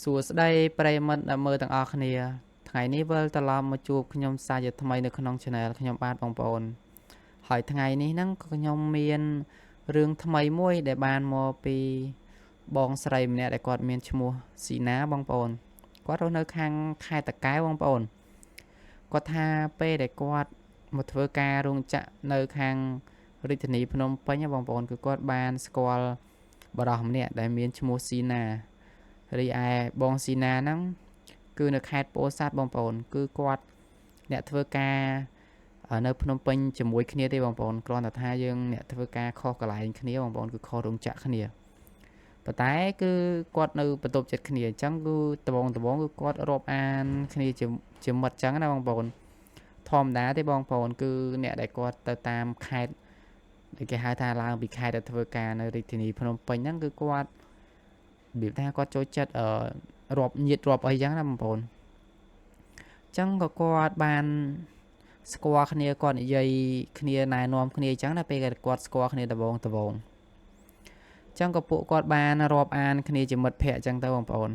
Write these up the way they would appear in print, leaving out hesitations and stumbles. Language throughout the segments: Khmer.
សួស្តីប្រិយមិត្តអ្នកមើលទាំងអស់គ្នាថ្ងៃនេះវិលត្រឡប់មកជួបខ្ញុំសាជាថ្មីនៅក្នុង Channel ខ្ញុំបាទបងប្អូនហើយថ្ងៃនេះហ្នឹងក៏ខ្ញុំមានរឿងថ្មីមួយដែលបានមកពីបងស្រីម្នាក់ដែលគាត់មានឈ្មោះស៊ីណាបងប្អូនគាត់រស់នៅខាងខេត្តតាកែវបងប្អូនគាត់ថាពេលដែលគាត់មកធ្វើការរោងចក្រនៅខាងរាជធានីភ្នំពេញបងប្អូនគឺគាត់បានស្គាល់បរិសម្នាក់ដែលមានឈ្មោះស៊ីណារីឯបងស៊ីណាហ្នឹងគឺនៅខេត្តពោធិ៍សាត់បងប្អូនគឺគាត់អ្នកធ្វើការនៅភ្នំពេញជាមួយគ្នាទេបងប្អូនគ្រាន់តែថាយើងអ្នកធ្វើការខុសកន្លែងគ្នាបងប្អូនគឺខុសរោងចក្រគ្នាប៉ុន្តែគឺគាត់នៅបន្ទប់ចិត្តគ្នាអញ្ចឹងគឺដបងគឺគាត់រាប់អានគ្នាជាមិត្តអញ្ចឹងណាបងប្អូនធម្មតាទេបងប្អូនគឺអ្នកដែលគាត់ទៅតាមខេត្តដែលគេហៅថាឡើងពីខេត្តទៅធ្វើការនៅរាជធានីភ្នំពេញហ្នឹងគឺគាត់របៀបថាគាត់ចូលចិត្តរាប់ញាតរាប់អីចឹងណាបងប្អូនអញ្ចឹងក៏គាត់បានស្គាល់គ្នាគាត់និយាយគ្នាណែនាំគ្នាអញ្ចឹងណាពេលគាត់ស្គាល់គ្នាដបងអញ្ចឹងក៏ពួកគាត់បានរាប់អានគ្នាជាមិត្តភ័ក្តិអញ្ចឹងទៅបងប្អូន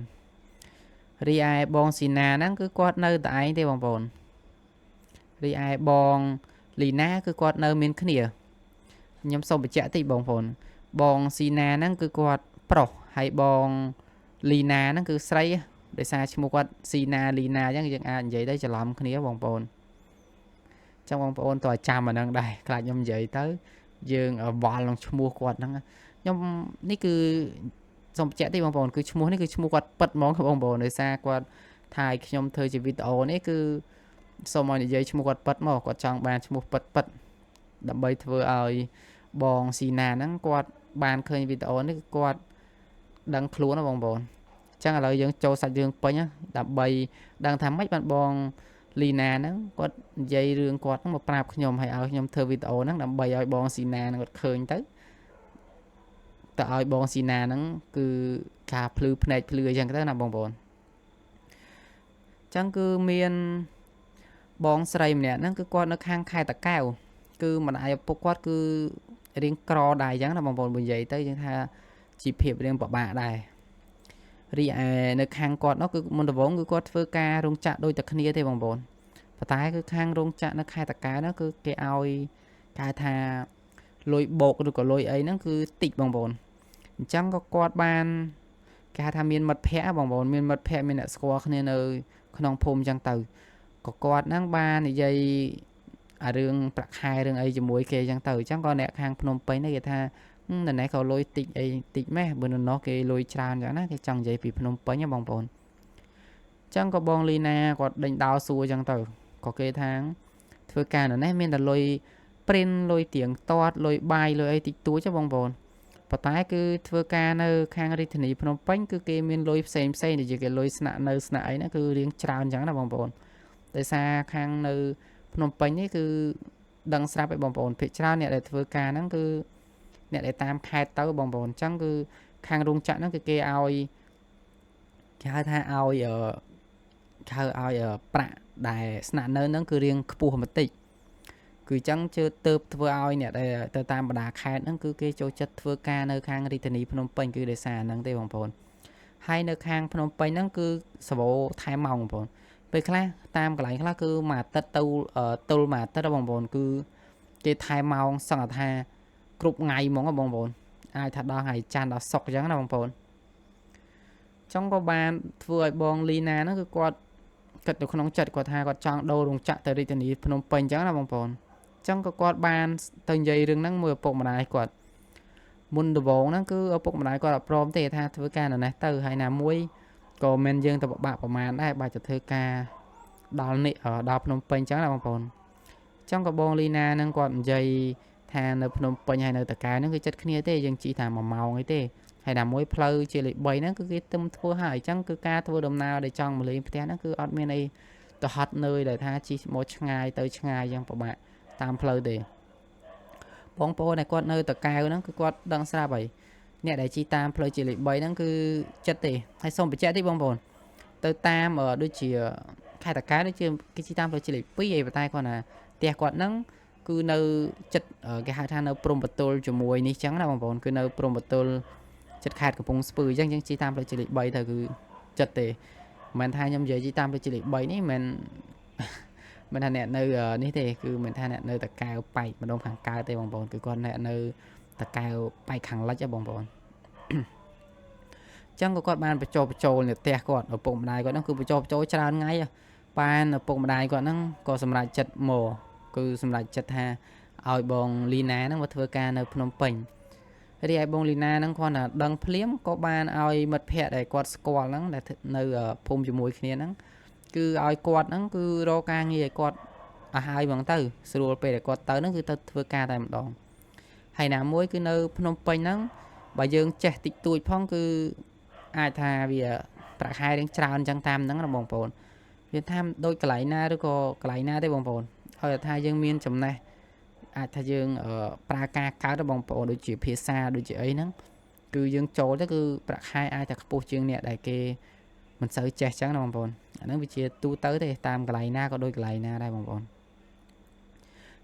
រីឯបងស៊ីណាហ្នឹងគឺគាត់នៅតែឯងទេបងប្អូនរីឯបងលីណាគឺគាត់នៅមានគ្នាខ្ញុំសូមបញ្ជាក់តិចបងប្អូនបងស៊ីណាហ្នឹងគឺគាត់ប្រុសហើយបងលីណាហ្នឹងគឺស្រីដោយសារឈ្មោះគាត់ស៊ីណាលីណាអញ្ចឹងយើងអាចនិយាយទៅច្រឡំគ្នាបងប្អូនចឹងបងប្អូនតើចាំអាហ្នឹងដែរខ្លាចខ្ញុំនិយាយទៅយើងវល់នឹងឈ្មោះគាត់ហ្នឹងខ្ញុំនេះគឺសូមបញ្ជាក់តិចបងប្អូនគឺឈ្មោះនេះគឺឈ្មោះគាត់ពិតហ្មងបងប្អូនដោយសារគាត់ថាឲ្យខ្ញុំធ្វើជាវីដេអូនេះគឺសូមឲ្យនិយាយឈ្មោះគាត់ពិតមកគាត់ចង់បានឈ្មោះពិតដើម្បីធ្វើឲ្យបងស៊ីណាហ្នឹងគាត់បានឃើញវីដេអូនេះគឺគាត់ដឹងខ្លួនណាបងប្អូនអញ្ចឹងឥឡូវយើងចូលសាច់រឿងពេញដើម្បីដឹងថាម៉េចបានបងលីណាហ្នឹងគាត់និយាយរឿងគាត់ហ្នឹងមកប្រាប់ខ្ញុំហើយឲ្យខ្ញុំធ្វើវីដេអូហ្នឹងដើម្បីឲ្យបងស៊ីណាហ្នឹងគាត់ឃើញទៅឲ្យបងស៊ីណាហ្នឹងគឺការភ្លឺភ្នែកភ្លឺអញ្ចឹងទៅណាបងប្អូនអញ្ចឹងគឺមានបងស្រីម្នាក់ហ្នឹងគឺគាត់នៅខាងខេត្តតាកែវគឺម្ដាយឪពុកគាត់គឺរៀងក្រដែរអញ្ចឹងណាបងប្អូនបើនិយាយទៅយើងថាជីវភាពរៀងពិបាកដែររីឯនៅខាងគាត់នោះគឺមុនដំបូងគឺគាត់ធ្វើការរោងចក្រដូចតែគ្នាទេបងប្អូនប៉ុន្តែគឺខាងរោងចក្រនៅខេត្តតាកែវនោះគឺគេឲ្យគេថាលុយបោកឬក៏លុយអីហ្នឹងគឺតិចបងប្អូនអញ្ចឹងក៏គាត់បានគេថាមានមិត្តភ័ក្តិបងប្អូនមានមិត្តភ័ក្តិមានអ្នកស្គាល់គ្នានៅក្នុងភូមិអញ្ចឹងទៅក៏គាត់ហ្នឹងបាននិយាយអារឿងប្រាក់ខែរឿងអីជាមួយគេអញ្ចឹងទៅអញ្ចឹងក៏អ្នកខាងភ្នំពេញនេះគេថានៅនេះក៏លុយតិចអីតិចម៉េះបើនៅនោះគេលុយច្រើនអញ្ចឹងណាគេចង់និយាយពីភ្នំពេញណាបងប្អូនអញ្ចឹងក៏បងលីណាគាត់ដេញដោលសួរអញ្ចឹងទៅក៏គេថាធ្វើការនៅនេះមានតែលុយព្រិនលុយទៀងទាត់លុយបាយលុយអីតិចតួចទេបងប្អូនប៉ុន្តែគឺធ្វើការនៅខាងរាជធានីភ្នំពេញគឺគេមានលុយផ្សេងដូចជាគេលុយស្នាក់នៅស្នាក់អីណាគឺរៀងច្រើនអញ្ចឹងណាបងប្អូនដោយសារខាងនៅភ្នំពេញនេះគឺដឹងស្រាប់ឯបងប្អូនភាគច្រើនអ្នកដែលធ្វើការហ្នឹងគឺអ្នកដែលតាមខេត្តទៅបងប្អូនអញ្ចឹងគឺខាងរោងចក្រហ្នឹងគឺគេឲ្យគេហៅថាឲ្យប្រាក់ដែលស្នាក់នៅហ្នឹងគឺរៀងខ្ពស់បន្តិចគឺអញ្ចឹងជឿទៅធ្វើឲ្យអ្នកដែលទៅតាមបណ្ដាខេត្តហ្នឹងគឺគេចូលចិត្តធ្វើការនៅខាងរាជធានីភ្នំពេញគឺដោយសារហ្នឹងទេបងប្អូនហើយនៅខាងភ្នំពេញហ្នឹងគឺសវោថែមម៉ោងបងប្អូនពេលខ្លះតាមកន្លែងខ្លះគឺមួយអាទិត្យទៅទល់មួយអាទិត្យបងប្អូនគឺគេថែមម៉ោងសឹងថាគ្រប់ថ្ងៃហ្មងបងប្អូនអាចថាដល់ថ្ងៃច័ន្ទដល់សុក្រអញ្ចឹងណាបងប្អូនចង់ក៏បានធ្វើឲ្យបងលីណាហ្នឹងគឺគាត់គិតនៅក្នុងចិត្តគាត់ថាគាត់ចង់ដូររោងចក្រទៅរាជធានីភ្នំពេញអញ្ចឹងណាបងប្អូនអញ្ចឹងក៏គាត់បានទៅនិយាយរឿងហ្នឹងមួយឪពុកម្ដាយគាត់មុនដំបូងហ្នឹងគឺឪពុកម្ដាយគាត់អត់ព្រមទេថាធ្វើការនៅនេះទៅហើយណាមួយក៏មិនយើងទៅពិបាកប្រមាណដែរបើจะធ្វើការដល់នេះដល់ភ្នំពេញអញ្ចឹងណាបងប្អូនអញ្ចឹងក៏បងលីណាហ្នឹងគាត់និយាយថានៅភ្នំពេញហើយនៅតាកែវហ្នឹងគឺចិត្តគ្នាទេយើងជិះថា1ម៉ោងអីទេហើយណាមួយផ្លូវជាលេខ3ហ្នឹងគឺគេទឹមធ្វើហើយអញ្ចឹងគឺការធ្វើដំណើរដែលចង់មកលេងផ្ទះហ្នឹងគឺអត់មានអីទៅហត់នឿយដែលថាជិះមកឆ្ងាយទៅឆ្ងាយអញ្ចឹងពិបាកតាមផ្លូវទេបងប្អូនដែលគាត់នៅតាកែវហ្នឹងគឺគាត់ដឹងស្រាប់ហើយអ្នកដែលជិះតាមផ្លូវជាលេខ3ហ្នឹងគឺចិត្តទេហើយសូមបញ្ជាក់តិចបងប្អូនទៅតាមដូចជាខេត្តតាកែវដូចជាគេជិះតាមផ្លូវជាលេខ2ឯប៉ុន្តែគាត់ណាផ្ទះគាត់ហ្នឹងគឺនៅចិត្តគេហៅថានៅព្រំប្រទល់ជាមួយនេះចឹងណាបងប្អូនគឺនៅព្រំប្រទល់ចិត្តខេត្តកំពង់ស្ពឺអញ្ចឹងយើងជិះតាមផ្លូវជាលេខ3ទៅគឺច ចិត្តទេមិនថាខ្ញុំនិយាយតាមដូចជាលេខ3នេះមិនថាអ្នកនៅនេះទេគឺមិនថាអ្នកនៅតកែវប៉ែកម្ដងខាងកើតទេបងប្អូនគឺគាត់អ្នកនៅតកែវប៉ែកខាងលិចបងប្អូនចឹងក៏គាត់បានបញ្ចុះបញ្ចូលនៅផ្ទះគាត់ឪពុកម្ដាយគាត់ហ្នឹងគឺបញ្ចុះបញ្ចូលច្រើនថ្ងៃបានឪពុកម្ដាយគាត់ហ្នឹងក៏សម្រេចចិត្តមកគឺសម្រេចចិត្តថាឲ្យបងលីណាហ្នឹងមកធ្វើការនៅភ្នំពេញរីឯបងលីណាហ្នឹងគាត់ថាដឹងភ្លាមក៏បានឲ្យមិត្តភ័ក្តិដែលគាត់ស្គាល់ហ្នឹងដែលនៅភូមិជាមួយគ្នាហ្នឹងគឺឲ្យគាត់ហ្នឹងគឺរកការងារឲ្យគាត់ឲ្យហើយហ្មងទៅស្រួលពេលដែលគាត់ទៅហ្នឹងគឺទៅធ្វើការតែម្ដងហើយណាមួយគឺនៅភ្នំពេញហ្នឹងបើយើងចេះតិចតួចផងគឺអាចថាវាប្រាក់ខែរៀងច្រើនចឹងតាមហ្នឹងណាបងប្អូនវាថាដូចកន្លែងណាឬក៏កន្លែងណាទេបងប្អូនហើយថាយើងមានចំណេះអាចថាយើងប្រើការកើតបងប្អូនដូចជាភាសាដូចជាអីហ្នឹងគឺយើងចូលទៅគឺប្រាក់ខែអាចតែខ្ពស់ជាងអ្នកដែលគេមិនសូវចេះចឹងណាបងប្អូនអាហ្នឹងវាជាទូទៅទេតាមកន្លែងណាក៏ដូចកន្លែងណាដែរបងប្អូន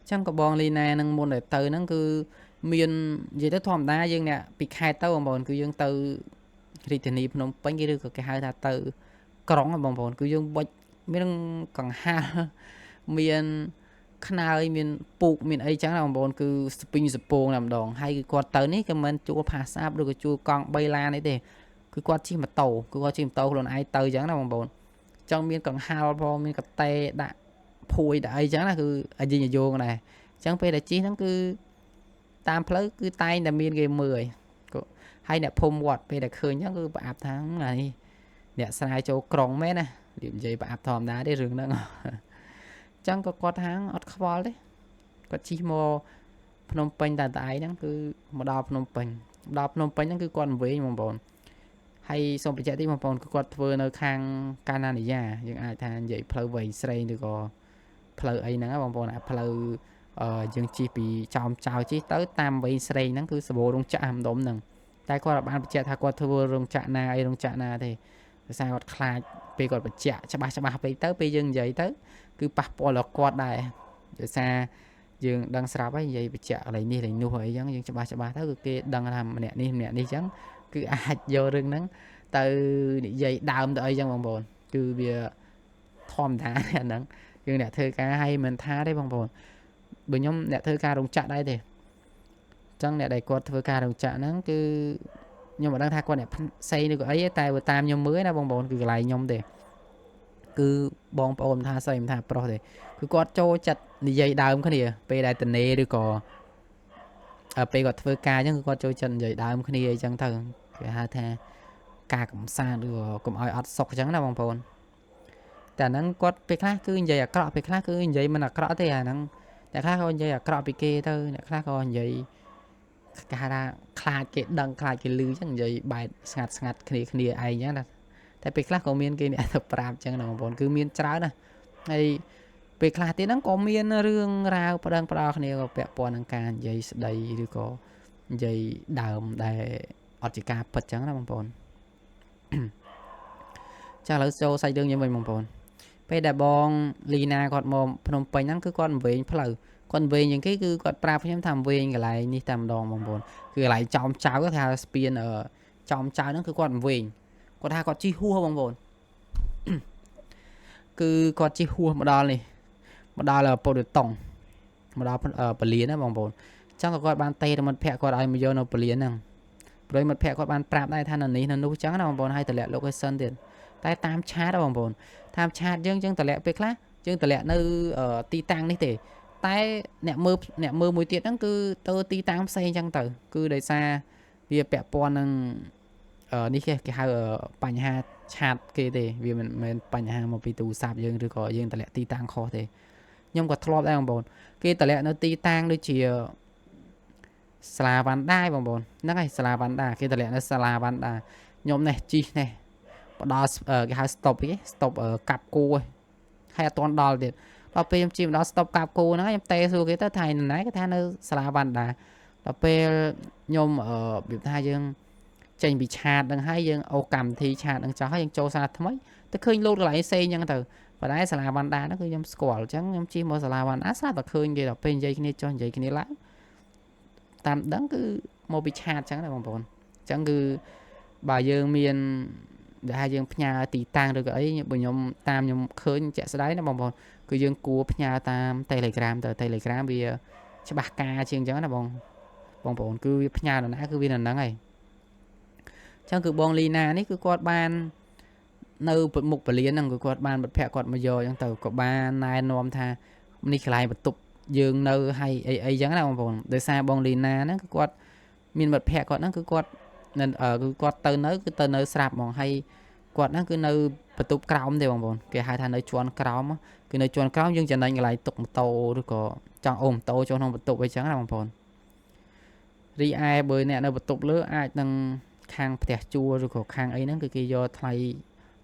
ចឹងក៏បងលីណានឹងមុនដែលទៅហ្នឹងគឺមាននិយាយទៅធម្មតាយើងអ្នកពីខេត្តទៅបងប្អូនគឺយើងទៅរាជធានីភ្នំពេញគេឬក៏គេហៅថាទៅក្រុងបងប្អូនគឺយើងបុចមានកង្ហារមានខ្នើយមានពូកមានអីចឹងណាបងប្អូនគឺស្ពីងសពងតែម្ដងហើយគឺគាត់ទៅនេះក៏មិនជួលផាសាបឬក៏ជួលកង់3ឡានអីទេគឺគាត់ជិះម៉ូតូគឺគាត់ជិះម៉ូតូខ្លួនឯងទៅចឹងណាបងប្អូនចឹងមានកង្ហាលផងមានកតេដាក់ភួយដាក់អីចឹងណាគឺអាយយោងដែរចឹងពេលដែលជិះហ្នឹងគឺតាមផ្លូវគឺតែងតែមានគេមើលហើយអ្នកភូមិវត្តពេលដែលឃើញចឹងគឺប្រអាប់ថានេះអ្នកស្រាយចូលក្រុងមែនណានិយាយប្រអាប់ធម្មតាទេរឿងហ្នឹងចឹងក៏គាត់ថាអត់ខ្វល់ទេគាត់ជិះមកភ្នំពេញតែឯងហ្នឹងគឺមកដល់ភ្នំពេញហ្នឹងគឺគាត់វិញបងប្អូនហើយសូមបញ្ជាក់តិចបងប្អូនគឺគាត់ធ្វើនៅខាងកាណានីយ៉ាយើងអាចថានិយាយផ្លូវវែងស្រេងឬក៏ផ្លូវអីហ្នឹងបងប្អូនអាផ្លូវយើងជិះពីចោមចៅជិះទៅតាមវែងស្រេងហ្នឹងគឺសបោរោងចក្រម្ដុំហ្នឹងតែគាត់បានបញ្ជាក់ថាគាត់ធ្វើរោងចក្រណាអីរោងចក្រណាទេដោយសារគាត់ខ្លាចពេលគាត់បញ្ជាក់ច្បាស់ពេកទៅពេលយើងនិយាយទៅគឺប៉ះពាល់ដល់គាត់ដែរដោយសារយើងដឹងស្រាប់ហើយនិយាយបញ្ជាក់កន្លែងនេះកន្លែងនោះអីចឹងយើងច្បាស់ទៅគឺគេដឹងថាម្នាក់នេះចឹងគឺអាចយករឿងហ្នឹងទៅនិយាយដើមទៅអីចឹងបងប្អូនគឺវាធម្មតាអាហ្នឹងយើងអ្នកធ្វើការឲ្យមិនថាទេបងប្អូនបើខ្ញុំអ្នកធ្វើការរោងចក្រដែរទេចឹងអ្នកដែលគាត់ធ្វើការរោងចក្រហ្នឹងគឺខ្ញុំមិនដឹងថាគាត់អ្នកផ្សេងឬក៏អីតែបើតាមខ្ញុំមើលណាបងប្អូនគឺកន្លែងខ្ញុំទេគឺបងប្អូនថាស្អីមិនថាប្រុសទេគឺគាត់ចូលចិត្តនិយាយដើមគ្នាពេលដែលតនេឬក៏ពេលគាត់ធ្វើការអញ្ចឹងគឺគាត់ចូលចិត្តនិយាយដើមគ្នាអីចឹងទៅគេហៅថាការកំសាន្តឬក៏កុំឲ្យអត់សុខអញ្ចឹងណាបងប្អូនតែហ្នឹងគាត់ពេលខ្លះគឺនិយាយអាក្រក់ពេលខ្លះគឺនិយាយមិនអាក្រក់ទេអាហ្នឹងអ្នកខ្លះក៏និយាយអាក្រក់ពីគេទៅអ្នកខ្លះក៏និយាយគេហៅថាខ្លាចគេដឹងខ្លាចគេលឺអញ្ចឹងនិយាយបែបស្ងាត់គ្នាឯងអញ្ចឹងណាតែពេលខ្លះក៏មានគេអ្នកទៅប្រាប់អញ្ចឹងណាបងប្អូនគឺមានច្រើនណាហើយពេលខ្លះទៀតហ្នឹងក៏មានរឿងរ៉ាវប្តឹងផ្ដោគ្នាក៏ពាក់ព័ន្ធនឹងការនិយាយស្ដីឬក៏និយាយដើមដែលអត់ជាការពិតអញ្ចឹងណាបងប្អូនចាឥឡូវចូលសាច់រឿងយើងវិញបងប្អូនពេលដែលបងលីណាគាត់មកភ្នំពេញហ្នឹងគឺគាត់វែងផ្លូវគាត់វែងយ៉ាងគេគឺគាត់ប្រាប់ខ្ញុំថាវែងកន្លែងនេះតែម្ដងបងប្អូនគឺកន្លែងចោមចៅគេថាស្ពានចោមចៅហ្នឹងគឺគាត់វែងគាត់ថាគាត់ជិះហួសបងប្អូនគឺគាត់ជិះហួសមកដល់នេះមកដល់ពុទ្ធតុងមកដល់ពលានណាបងប្អូនអញ្ចឹងក៏គាត់បានតេរមិត្តភ័ក្តិគាត់ឲ្យមកយកនៅពលានហ្នឹងព្រោះមិត្តភ័ក្តិគាត់បានប្រាប់ដែរថានៅនេះនៅនោះអញ្ចឹងណាបងប្អូនឲ្យតម្លាក់ location ទៀតតែតាមឆាតបងប្អូនតាមឆាតយើងតម្លាក់ពេលខ្លះយើងតម្លាក់នៅទីតាំងនេះទេតែអ្នកមើលមួយទៀតហ្នឹងគឺទៅទីតាំងផ្សេងអញ្ចឹងទៅគឺដោយសារវាពាក់ព័ន្ធនឹងនេះគេហៅបញ្ហាឆាតគេទេវាមិនមែនបញ្ហាមកពីទូរស័ព្ទយើងឬក៏យើងតម្លាក់ទីតាំងខុសទេខ្ញុំក៏ធ្លាប់ដែរបងប្អូនគេតម្លាក់នៅទីតាំងដូចជាសាឡាវ៉ាន់ដាបងប្អូនហ្នឹងហើយសាឡាវ៉ាន់ដាគេតម្លាក់នៅសាឡាវ៉ាន់ដាខ្ញុំនេះជីនេះបដល់គេហៅ stop គេ stop កាប់គោហើយអត់ទាន់ដល់ទៀតដល់ពេលខ្ញុំជិះមកដល់ stop កាប់គោហ្នឹងខ្ញុំតេសួរគេទៅថាណែគេថានៅសាឡាវ៉ាន់ដាដល់ពេលខ្ញុំនិយាយថាយើងចេញពីឆាតហ្នឹងហើយយើងអូកម្មវិធីឆាតហ្នឹងចោះហើយយើងចូលសារថ្មីទៅឃើញលោតកន្លែងផ្សេងអញ្ចឹងទៅប៉ុន្តែសាឡាវ៉ាន់ដាហ្នឹងគឺខ្ញុំស្គាល់អញ្ចឹងខ្ញុំជិះមកសាឡាវ៉ាន់ដាស្រាប់តែឃើញគេដល់ពេលនិយាយគ្នាចុះនិយាយគ្នាឡើងតាមដឹងគឺមកពីឆាតអញ្ចឹងណាបងប្អូនអញ្ចឹងគឺបើយើងមាន ដែលហើយយើងផ្ញើទីតាំងឬក៏អីបើខ្ញុំតាមខ្ញុំឃើញជាក់ស្ដែងណាបងប្អូនគឺយើងគួរផ្ញើតាម Telegram ទៅ Telegram វាច្បាស់ការជាងអញ្ចឹងណាបងប្អូនគឺវាផ្ញើនរណាគឺវានៅហ្នឹងហើយអញ្ចឹងគឺបងលីណានេះគឺគាត់បាននៅមុខពលានហ្នឹងគឺគាត់បានមិត្តភក្តិគាត់មកយកអញ្ចឹងទៅក៏បានណែនាំថានេះកន្លែងបន្ទប់យើងនៅឲ្យអីអញ្ចឹងណាបងប្អូនដោយសារបងលីណាហ្នឹងគឺគាត់មានមិត្តភក្តិគាត់ហ្នឹងគឺគាត់គឺគាត់ទៅនៅស្រាប់ហ្មងហើយគាត់ហ្នឹងគឺនៅបន្ទប់ក្រោមទេបងប្អូនគេហៅថានៅជាន់ក្រោមគឺនៅជាន់ក្រោមយើងចំណេញកន្លែងទុកម៉ូតូឬក៏ចង់អូម៉ូតូចូលក្នុងបន្ទប់អីចឹងណាបងប្អូនរីឯបើអ្នកនៅបន្ទប់លើអាចនឹងខាងផ្ទះជួលឬក៏ខាងអីហ្នឹងគឺគេយកថ្លៃ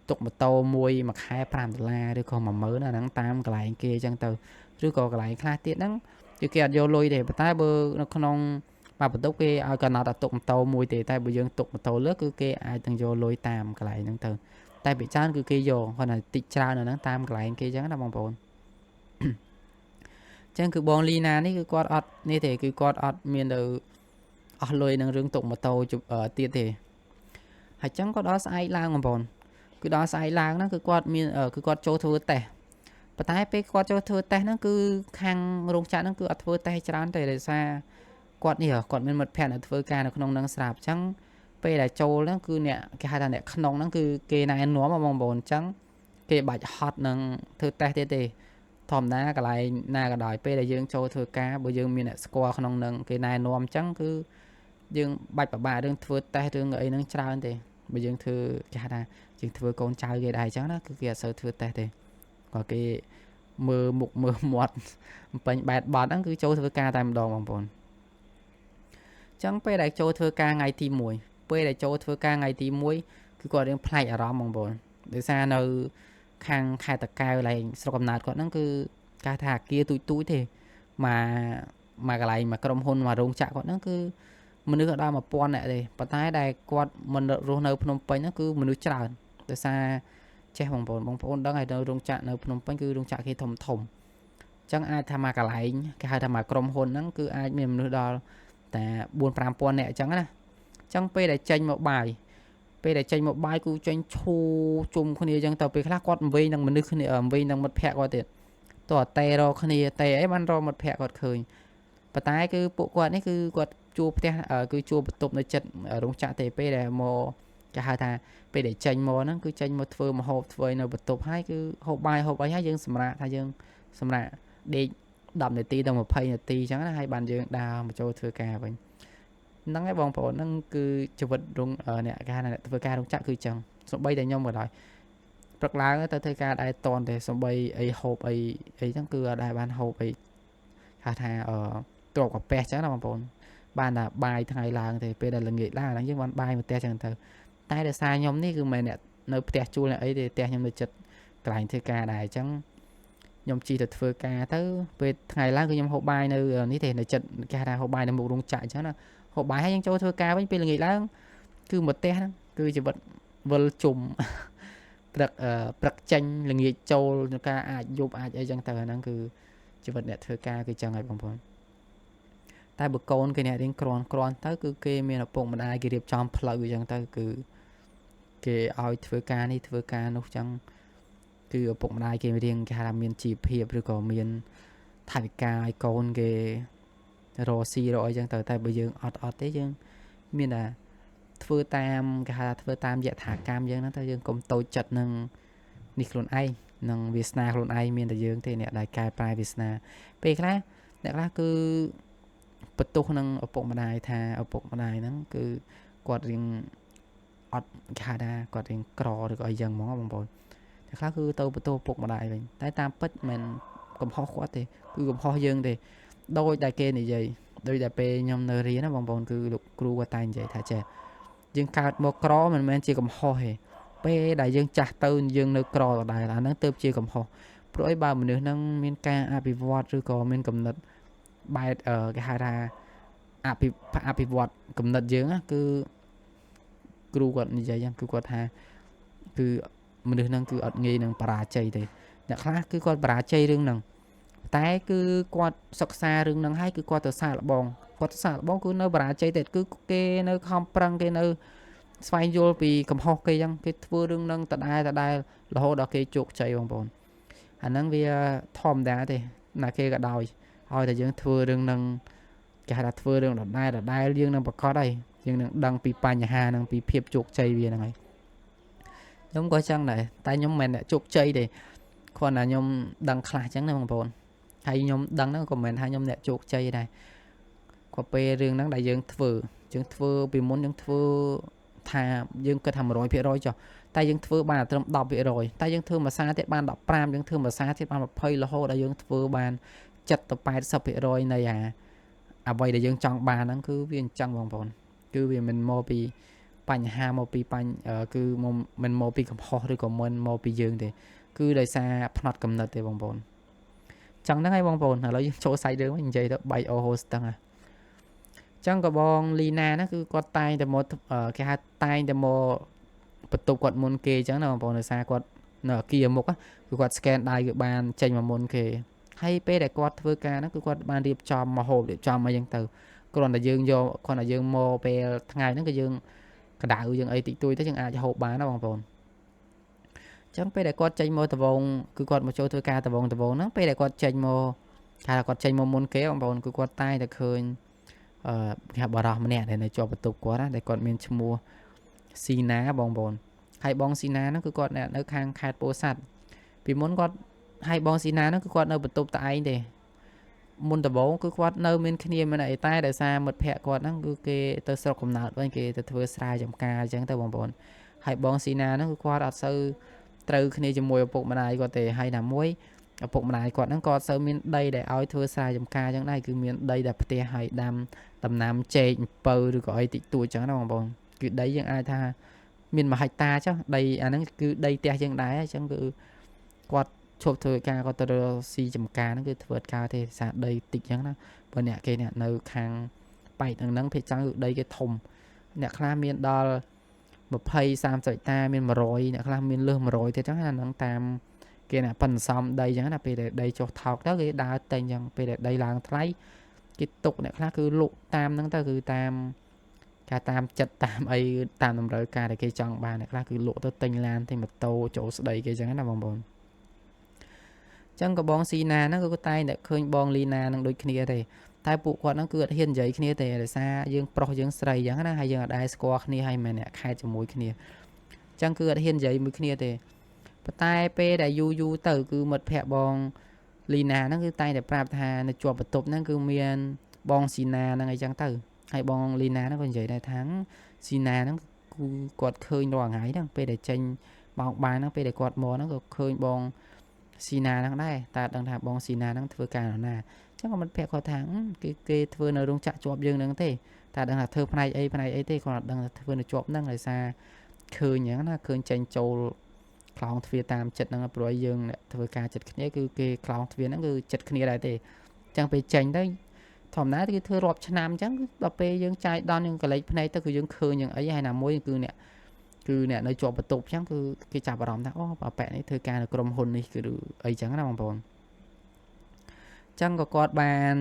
ទុកម៉ូតូមួយខែ$5ឬក៏10000អាហ្នឹងតាមកន្លែងគេអញ្ចឹងទៅឬក៏កន្លែងខ្លះទៀតហ្នឹងគឺគេអត់យកលុយទេប៉ុន្តែបើនៅក្នុងបន្ទប់គេឲ្យកំណត់ទុកម៉ូតូមួយទេតែបើយើងទុកម៉ូតូលើគឺគេអាចនឹងយកលុយតាមកន្លែងហ្នឹងទៅតែពីច្រើនគឺគេយកគាត់ថាតិចច្រើននៅហ្នឹងតាមកន្លែងគេអញ្ចឹងណាបងប្អូនអញ្ចឹងគឺបងលីណានេះគឺគាត់អត់នេះទេគឺគាត់អត់មានទៅអស់លុយនឹងរឿងទុកម៉ូតូទៀតទេហើយអញ្ចឹងគាត់ដល់ស្អែកឡើងបងប្អូនគឺដល់ស្អែកឡើងហ្នឹងគឺគាត់មានគឺគាត់ចូលធ្វើតេស្តប៉ុន្តែពេលគាត់ចូលធ្វើតេស្តហ្នឹងគឺខាងរោងចក្រហ្នឹងគឺអត់ធ្វើតេស្តច្រើនទេដោយសារគាត់មានមិត្តភក្តិនៅធ្វើការនៅក្នុងហ្នឹងស្រាប់អញ្ចឹងពេលដែលចូលហ្នឹងគឺអ្នកគេហៅថាអ្នកក្នុងហ្នឹងគឺគេណែនាំបងប្អូនអញ្ចឹងគេបាច់ហត់នឹងធ្វើតេស្តទៀតទេធម្មតាកន្លែងណាក៏ដោយពេលដែលយើងចូលធ្វើការបើយើងមានអ្នកស្គាល់ក្នុងហ្នឹងគេណែនាំអញ្ចឹងគឺយើងបាច់ពិបាករឿងធ្វើតេស្តរឿងអីហ្នឹងច្រើនទេបើយើងធ្វើគេហៅថាយើងធ្វើកូនចៅគេដែរអញ្ចឹងណាគឺគេអត់សូវធ្វើតេស្តទេគាត់គេមើលមុខមើលមាត់ពេញបែតបត់ហ្នឹងគឺចូលធ្វើការតែម្ដងបងប្អូនចឹងពេលដែលចូលធ្វើការថ្ងៃទី1ពេលដែលចូលធ្វើការថ្ងៃទី1គឺគាត់រៀងប្លែកអារម្មណ៍បងប្អូនដោយសារនៅខាងខេត្តតាកែវឡើងស្រុកកំណើតគាត់ហ្នឹងគឺគេថាអាគារទូចទេមកកន្លែងមកក្រុមហ៊ុនមករោងចក្រគាត់ហ្នឹងគឺមនុស្សដល់1000នាក់ទេប៉ុន្តែដែលគាត់មិនរស់នៅភ្នំពេញហ្នឹងគឺមនុស្សច្រើនដោយសារចេះបងប្អូនដឹងហើយនៅរោងចក្រនៅភ្នំពេញគឺរោងចក្រគេធំអញ្ចឹងអាចថាមកកន្លែងគេហៅថាមកក្រុមហ៊ុនហ្នឹងគឺអាចមានមនុស្សដល់តែ4-5000នាក់អញ្ចឹងណាអញ្ចឹងពេលដែលចេញមកបាយគឺចេញឈូជុំគ្នាអញ្ចឹងទៅពេលខ្លះគាត់វិញនឹងមនុស្សគ្នាវិញនឹងមិត្តភក្តិគាត់ទៀតតោះតែរកគ្នាតែអីបានរកមិត្តភក្តិគាត់ឃើញប៉ុន្តែគឺពួកគាត់នេះគឺគាត់ជួផ្ទះគឺជួបន្ទប់នៅចិត្តរោងចក្រទេពេលដែលមកគេហៅថាពេលដែលចេញមកហ្នឹងគឺចេញមកធ្វើម្ហូបធ្វើនៅបន្ទប់ហើយគឺហូបបាយហូបអីហើយយើងសម្រាប់ថាយើងសម្រាប់ដេក10នាទីដល់20នាទីអញ្ចឹងណាហើយបានយើងដើរមកចូលធ្វើការវិញហ្នឹងហើយបងប្អូនហ្នឹងគឺជីវិតរោងអ្នកគេហៅថាធ្វើការរោងចក្រគឺអញ្ចឹងសូម្បីតែខ្ញុំក៏ដោយព្រឹកឡើងទៅធ្វើការដែរតន់ទេសូម្បីអីហូបអីហ្នឹងគឺអត់ដែរបានហូបអីហៅថាទ្របកាពះអញ្ចឹងណាបងប្អូនបានតែបាយថ្ងៃឡើងទេពេលដែលល្ងាចឡើងហ្នឹងយើងបានបាយមកផ្ទះអញ្ចឹងទៅតែដោយសារខ្ញុំនេះគឺមិនអ្នកនៅផ្ទះជួលអ្នកអីទេផ្ទះខ្ញុំនៅចិត្តកន្លែងធ្វើការដែរអញ្ចឹងខ្ញុំជិះទៅធ្វើការទៅពេលថ្ងៃឡើងគឺខ្ញុំហូបបាយនៅនេះទេនៅចិត្តគេហៅថាហូបបាយនៅមុខរោងចក្រអញ្ចឹងណាហូបបាយហើយយើងចូលធ្វើការវិញពេលល្ងាចឡើងគឺមកផ្ទះហ្នឹងគឺជីវិតវិលជុំព្រឹកចេញល្ងាចចូលក្នុងការអាចយប់អាចអីចឹងទៅហ្នឹងគឺជីវិតអ្នកធ្វើការគឺចឹងហើយបងប្អូនតែបើកូនគេអ្នករៀងគ្រាន់ទៅគឺគេមានឪពុកម្ដាយគេរៀបចំផ្លូវអញ្ចឹងទៅគឺគេឲ្យធ្វើការនេះធ្វើការនោះចឹងគឺឪពុកម្ដាយគេរៀងគេថាមានជីវភាពឬក៏មានថវិកាឲ្យកូនគេរកស៊ីរកអីចឹងទៅតែបើយើងអត់ទេយើងមានតែធ្វើតាមគេហៅថាធ្វើតាមយថាកម្មយើងហ្នឹងទៅយើងកុំតូចចិត្តនឹងនេះខ្លួនឯងនឹងវាសនាខ្លួនឯងមានតែយើងទេអ្នកដែលកែប្រែវាសនាពេលខ្លះអ្នកខ្លះគឺបន្ទោសនឹងឪពុកម្ដាយថាឪពុកម្ដាយហ្នឹងគឺគាត់រៀងអត់គេហៅថាគាត់រៀងក្រឬក៏អីចឹងហ្មងបងប្អូនតែខ្លះគឺទៅបន្ទោសឪពុកម្ដាយវិញតែតាមពិតមិនកំហុសគាត់ទេគឺកំហុសយើងទេដោយតែគេនិយាយដោយតែពេលខ្ញុំនៅរៀនណាបងប្អូនគឺលោកគ្រូគាត់តែនិយាយថាចេះយើងកើតមកក្រមិនមែនជាកំហុសទេពេលដែលយើងចាស់ទៅយើងនៅក្រដដែលអាហ្នឹងទៅជាកំហុសព្រោះអីបើមនុស្សហ្នឹងមានការអភិវឌ្ឍឬក៏មានគំនិតបែបគេហៅថាអភិវឌ្ឍគំនិតយើងណាគឺគ្រូគាត់និយាយគឺគាត់ថាគឺមនុស្សហ្នឹងគឺអត់ងាយនឹងបរាជ័យទេអ្នកខ្លះគឺគាត់បរាជ័យរឿងហ្នឹងតែគឺគាត់សិក្សារឿងហ្នឹងហើយគឺគាត់ទៅសាកល្បងគឺនៅបរាជ័យតែគឺគេនៅខំប្រឹងគេនៅ ស្វែងយល់ពីកំហុសគេចឹងគេធ្វើរឿងហ្នឹងតដែលរហូតដល់គេជោគជ័យបងប្អូនអាហ្នឹងវាធម្មតាទេណាគេក៏ដោយឲ្យតែយើងធ្វើរឿងហ្នឹងគេហៅថាធ្វើរឿងដដែលយើងនឹងប្រកាសហើយយើងនឹងដឹងពីបញ្ហាហ្នឹងពីភាពជោគជ័យវាហ្នឹងហើយខ្ញុំក៏ចឹងដែរតែខ្ញុំមិនមែនអ្នកជោគជ័យទេគ្រាន់តែខ្ញុំដឹងខ្លះចឹងណាបងប្អូនហើយខ្ញុំដឹងហ្នឹងក៏មិនមែនថាខ្ញុំអ្នកជោគជ័យដែរក៏ពេលរឿងហ្នឹងដែលយើងធ្វើពីមុនយើងធ្វើថាយើងគិតថា100%ចុះតែយើងធ្វើបានត្រឹម10%តែយើងធ្វើមួយសារទៀតបាន15យើងធ្វើមួយសារទៀតបាន20រហូតដល់យើងធ្វើបាន70ទៅ80%នៃអ្វីដែលយើងចង់បានហ្នឹងគឺវាអញ្ចឹងបងប្អូនគឺវាមិនមកពីបញ្ហាមកពីគឺមិនមកពីកំហុសឬក៏មិនមកពីយើងទេគឺដោយសារផ្នត់កំណត់ទេបងប្អូនចឹងហ្នឹងហើយបងប្អូនឥឡូវយើងចូលសាច់រឿងវិញនិយាយទៅបែកអូហូស្ទឹងចឹងក៏បងលីណាហ្នឹងគឺគាត់តែងតែមកគេហៅតែងតែមកបន្ទប់គាត់មុនគេចឹងណាបងប្អូនដោយសារគាត់នៅអគារមុខគឺគាត់ scan ដៃគឺបានចេញមកមុនគេហើយពេលដែលគាត់ធ្វើការហ្នឹងគឺគាត់បានរៀបចំមកហូបរៀបចំមកយ៉ាងទៅគ្រាន់តែយើងមកពេលថ្ងៃហ្នឹងគឺយើងកដៅយើងអីតិចតួចទៅយើងអាចហូបបានណាបងប្អូនចឹងពេលដែលគាត់ចេញមកដបងគឺគាត់មកចូលធ្វើការដបងហ្នឹងពេលដែលគាត់ចេញមកថាគាត់ចេញមកមុនគេបងប្អូនគឺគាត់តែងតែឃើញគេហៅបារោះម្នាក់ដែលនៅជាប់បន្ទប់គាត់ណាដែលគាត់មានឈ្មោះស៊ីណាបងប្អូនហើយបងស៊ីណាហ្នឹងគឺគាត់នៅខាងខេត្តពោធិ៍សាត់ពីមុនគាត់ហើយបងស៊ីណាហ្នឹងគឺគាត់នៅបន្ទប់តែឯងទេមុនដំបូងគឺគាត់នៅមានគ្នាមិនអីតែដោយសារមិត្តភ័ក្ដិគាត់ហ្នឹងគឺគេទៅស្រុកកំណើតវិញគេទៅធ្វើស្រែចម្ការអញ្ចឹងទៅបងប្អូនហើយបងស៊ីណាហ្នឹងគឺគាត់អត់សូវត្រូវគ្នាជាមួយឪពុកម្ដាយគាត់ទេហើយណាមួយឪពុកម្ដាយគាត់ហ្នឹងក៏អត់សូវមានដីដែលឲ្យធ្វើស្រែចម្ការអញ្ចឹងដែរគឺមានដីតែផ្ទះហើយដាំដំណាំចេកអំពៅឬក៏អីតិចតួចអញ្ចឹងណាបងប្អូនគឺដីយើងអាចថាមាន1ហិកតាចុះដីអាហ្នឹងគឺដីផ្ទះយើងដែរអញ្ចឹងគឺគាត់ឈប់ធ្វើការគាត់ទៅស៊ីចម្ការហ្នឹងគឺធ្វើអត់កើតទេសារដីតិចអញ្ចឹងណាបើអ្នកគេអ្នកនៅខាងប៉ែកហ្នឹងភាគច្រើនគឺដីគេធំអ្នកខ្លះមានដល់20 30ហិកតាមាន100អ្នកខ្លះមានលើស100ទៀតអញ្ចឹងអាហ្នឹងតាមគេណាប៉ិនសំដីអញ្ចឹងណាពេលដែលដីចុះថោកទៅគេដើរតែអញ្ចឹងពេលដែលដីឡើងថ្លៃគេទុកអ្នកខ្លះគឺលក់តាមហ្នឹងទៅគឺតាមចិត្តតាមអីតាមតម្រូវការដែលគេចង់បានអ្នកខ្លះគឺលក់ទៅទិញឡានទិញម៉ូតូចូលស្ដីគេអញ្ចឹងណាបងប្អូនចឹងក៏បងស៊ីណាហ្នឹងគឺតែងតែឃើញបងលីណានឹងដូចគ្នាទេតែពួកគាត់ហ្នឹងគឺអត់ហ៊ាននិយាយគ្នាទេដោយសារយើងប្រុសយើងស្រីអញ្ចឹងណាហើយយើងអត់ដែរស្គាល់គ្នាហើយមិនអ្នកខែជាមួយគ្នាចឹងគឺអត់ហ៊ាននិយាយមួយគ្នាទេប៉ុន្តែពេលដែលយូរទៅគឺមិត្តភ័ក្ដិបងលីណាហ្នឹងគឺតែងតែប្រាប់ថានៅជាប់បន្ទប់ហ្នឹងគឺមានបងស៊ីណាហ្នឹងអីចឹងទៅហើយបងលីណាហ្នឹងក៏និយាយដែរថាស៊ីណាហ្នឹងគឺគាត់ឃើញរាល់ថ្ងៃហ្នឹងពេលដែលចេញមកបានហ្នឹងពេលដែលគាត់មកហ្នឹងក៏ឃើញបងស៊ីណាហ្នឹងដែរតែដឹងថាបងស៊ីណាហ្នឹងធ្វើការនៅណាអញ្ចឹងក៏មិត្តភ័ក្ដិគាត់ថាគេធ្វើនៅរោងចក្រជាប់យើងហ្នឹងទេតែដឹងថាធ្វើផ្នែកអីទេគាត់អត់ដឹងថាធ្វើនៅជាប់ហ្នឹងដោយសារឃើញអញ្ចឹងណាឃើញចេញចូលខ្លោងទ្វារតាមចិត្តហ្នឹងព្រោះយើងធ្វើការចិត្តគ្នាគឺគេខ្លោងទ្វារហ្នឹងគឺចិត្តគ្នាដែរទេអញ្ចឹងពេលចេញទៅធម្មតាគឺធ្វើរាប់ឆ្នាំអញ្ចឹងដល់ពេលយើងចាយដល់យើងកលេចភ្នែកទៅគឺយើងឃើញយ៉ាងអីហើយណាមួយគឺអ្នកនៅជាប់បន្ទប់អញ្ចឹងគឺគេចាប់អារម្មណ៍ថាអូប៉ែកនេះធ្វើការនៅក្រុមហ៊ុននេះគឺអីចឹងណាបងប្អូនអញ្ចឹងក៏គាត់បាន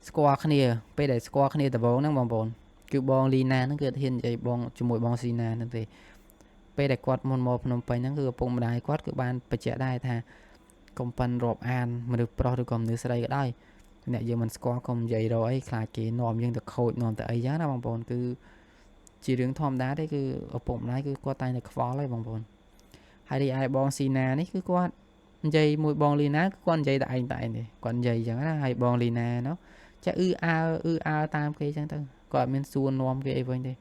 ស្គាល់គ្នាពេលដែលស្គាល់គ្នាដំបូងហ្នឹងបងប្អូនគឺបងលីណាហ្នឹងគឺអត់ហ៊ាននិយាយបងជាមួយបងស៊ីណាហ្នឹងទេពេលដែលគាត់មុនមកភ្នំពេញហ្នឹងគឺឪពុកម្ដាយគាត់គឺបានបញ្ជាក់ដែរថាកុំប៉ិនរាប់អានមនុស្សប្រុសឬក៏មនុស្សស្រីក៏ដោយអ្នកយើងមិនស្គាល់កុំនិយាយរកអីខ្លាចគេនាំយើងទៅខូចនាំទៅអីចឹងណាបងប្អូនគឺជារឿងធម្មតាទេគឺឪពុកម្ដាយគឺគាត់តែងតែខ្វល់ហើយបងប្អូនហើយរីឯបងស៊ីណានេះគឺគាត់និយាយមួយបងលីណាគឺគាត់និយាយតែឯងទេគាត់និយាយចឹងណាហើយបងលីណានោះចាអើតាមគេចឹងទៅគាត់អត់មានសួរនាំគេអីវិញទេ